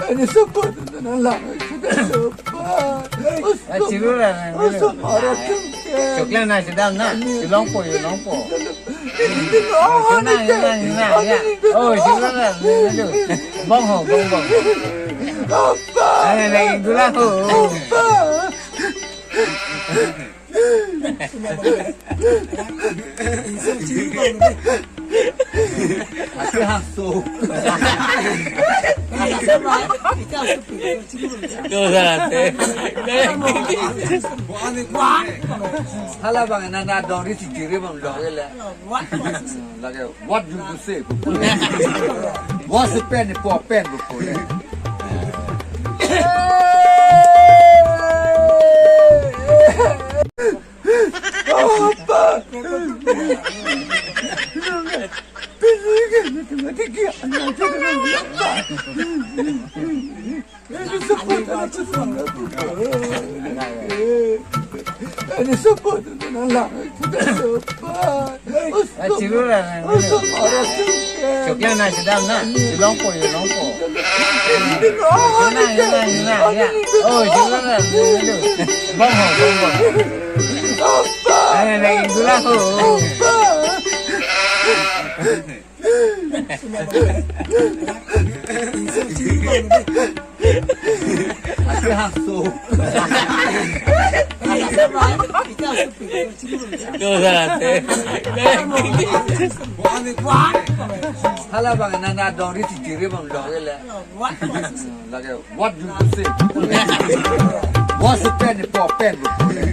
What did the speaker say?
Ini sebut dengan lang sudah lepas. Cirulah. Marah cengkeh. Coklat nak sedap nak. Lompo. Ini Ya. Oh, cirulah. Bong. apa? Lagi gula ho. Apa? Aku hasil. Kau salah. Hala bang, nana dong ni sikiri bang lagi lah. Lagi, what you to say? What's the pen? For pen before. Apa? Ini sebut dengan lang sudah lepas. Cirulah. Marah cengkeh. Coklat nak sedap nak. Lompo. Ini Ya. Oh, cirulah. Bong. apa? Lagi gula ho. Aku hasil. Kau salah. Hala bang, nana dong ni sikiri bang lagi lah. Lagi, what you to say? What's the pen? For pen before.